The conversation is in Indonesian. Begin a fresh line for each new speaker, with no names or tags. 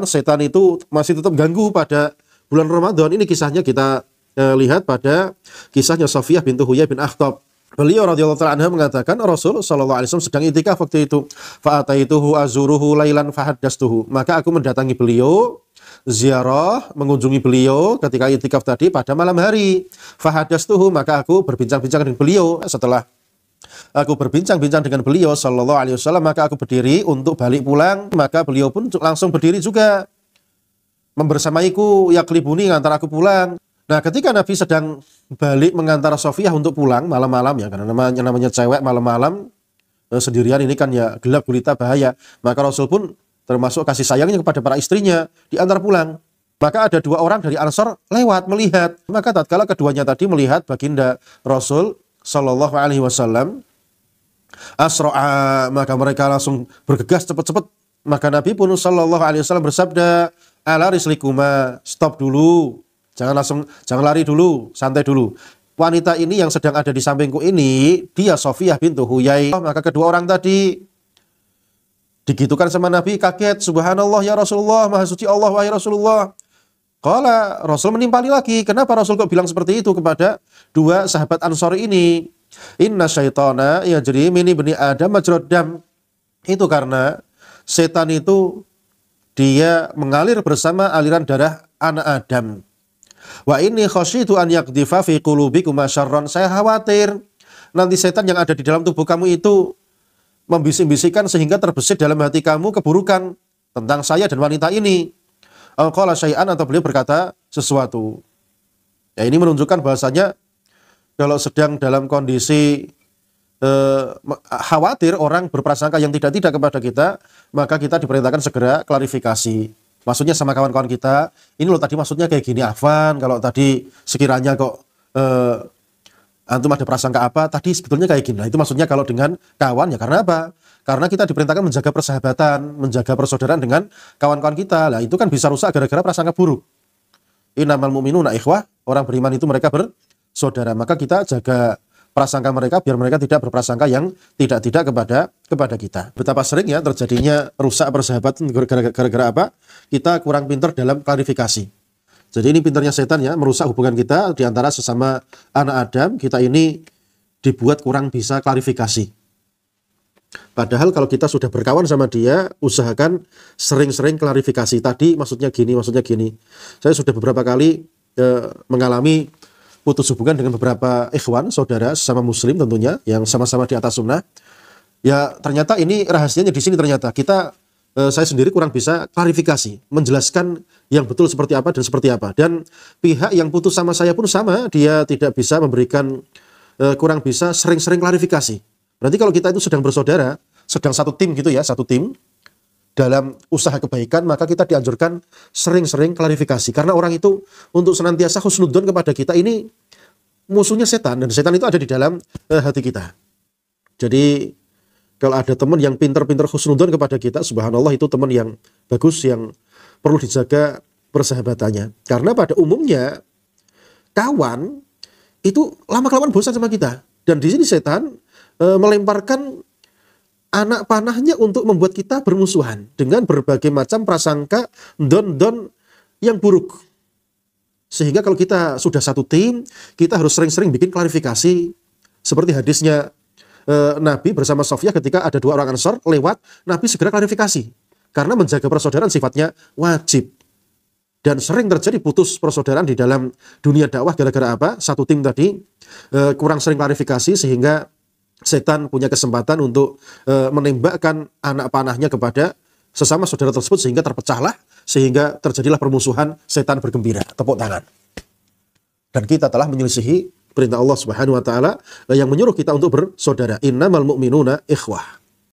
setan itu masih tetap ganggu pada bulan Ramadan. Ini kisahnya kita lihat pada kisahnya Safiyah bintu Huyai bin Akhtab. Beliau radhiyallahu ta'ala anha mengatakan Rasul sallallahu alaihi wasallam sedang itikaf waktu itu. Fa'ataituhu azuruhu lailan fahaddastuhu. Maka aku mendatangi beliau, ziarah, mengunjungi beliau ketika itikaf tadi pada malam hari. Fahaddastuhu, maka aku berbincang-bincang dengan beliau. Setelah aku berbincang-bincang dengan beliau sallallahu alaihi wasallam, maka aku berdiri untuk balik pulang, maka beliau pun langsung berdiri juga membersamaiku, yaklibuni, ngantar aku pulang. Nah, ketika Nabi sedang balik mengantar Safiyah untuk pulang malam-malam ya, karena namanya cewek malam-malam sendirian ini kan ya gelap gulita bahaya, maka Rasul pun termasuk kasih sayangnya kepada para istrinya diantar pulang. Maka ada dua orang dari Ansor lewat melihat, maka tatkala keduanya tadi melihat baginda Rasul sallallahu alaihi wasallam, asra'a, maka mereka langsung bergegas cepat-cepat. Maka Nabi pun sallallahu alaihi wasallam bersabda, ala rislikuma, stop dulu. Jangan lari dulu, santai dulu. Wanita ini yang sedang ada di sampingku ini, dia Safiyah bintu Huyai. Maka kedua orang tadi digitukan sama Nabi, kaget, subhanallah ya Rasulullah, maha suci Allah wahai Rasulullah. Qala, Rasul menimpali lagi. Kenapa Rasul kok bilang seperti itu kepada dua sahabat Ansor ini? Inna syaitana yajri min ibni Adam majrad dam. Itu karena setan itu dia mengalir bersama aliran darah anak Adam. Wa inni khasyitu an yaqdhifa fi qulubikum syarran. Saya khawatir nanti setan yang ada di dalam tubuh kamu itu membisik-bisikkan sehingga terbesit dalam hati kamu keburukan tentang saya dan wanita ini. Qala syai'an, atau beliau berkata sesuatu. Ya, ini menunjukkan bahasanya kalau sedang dalam kondisi khawatir orang berprasangka yang tidak-tidak kepada kita, maka kita diperintahkan segera klarifikasi. Maksudnya sama kawan-kawan kita, ini loh tadi maksudnya kayak gini, Afwan, kalau tadi sekiranya kok antum ada prasangka apa, tadi sebetulnya kayak gini. Nah, itu maksudnya kalau dengan kawan, ya karena apa? Karena kita diperintahkan menjaga persahabatan, menjaga persaudaraan dengan kawan-kawan kita. Nah, itu kan bisa rusak gara-gara prasangka buruk. Innamal mu'minuna ikhwah, orang beriman itu mereka bersaudara. Maka kita jaga prasangka mereka biar mereka tidak berprasangka yang tidak-tidak kepada kita. Betapa sering ya terjadinya rusak persahabatan gara-gara apa? Kita kurang pintar dalam klarifikasi. Jadi ini pintarnya setan ya, merusak hubungan kita di antara sesama anak Adam. Kita ini dibuat kurang bisa klarifikasi. Padahal kalau kita sudah berkawan sama dia, usahakan sering-sering klarifikasi. Tadi maksudnya gini, maksudnya gini. Saya sudah beberapa kali mengalami putus hubungan dengan beberapa ikhwan, saudara sesama muslim tentunya, yang sama-sama di atas sunnah. Ya ternyata ini rahasianya di sini, ternyata saya sendiri kurang bisa klarifikasi, menjelaskan yang betul seperti apa dan seperti apa. Dan pihak yang putus sama saya pun sama, dia tidak bisa memberikan, kurang bisa sering-sering klarifikasi. Berarti kalau kita itu sedang bersaudara, sedang satu tim gitu ya, satu tim dalam usaha kebaikan, maka kita dianjurkan sering-sering klarifikasi. Karena orang itu untuk senantiasa husnudzon kepada kita, ini musuhnya setan, dan setan itu ada di dalam hati kita. Jadi kalau ada teman yang pintar-pintar husnudzon kepada kita, subhanallah, itu teman yang bagus, yang perlu dijaga persahabatannya. Karena pada umumnya kawan itu lama-kelamaan bosan sama kita. Dan di sini setan melemparkan anak panahnya untuk membuat kita bermusuhan dengan berbagai macam prasangka don yang buruk. Sehingga kalau kita sudah satu tim, kita harus sering-sering bikin klarifikasi. Seperti hadisnya Nabi bersama Safiyah ketika ada dua orang Ansor lewat, Nabi segera klarifikasi. Karena menjaga persaudaraan sifatnya wajib. Dan sering terjadi putus persaudaraan di dalam dunia dakwah gara-gara apa? Satu tim tadi kurang sering klarifikasi, sehingga setan punya kesempatan untuk menembakkan anak panahnya kepada sesama saudara tersebut, sehingga terpecahlah, sehingga terjadilah permusuhan, setan bergembira, tepuk tangan. Dan kita telah menyelisihi perintah Allah Subhanahu wa taala yang menyuruh kita untuk bersaudara. Innamal mu'minuna ikhwah.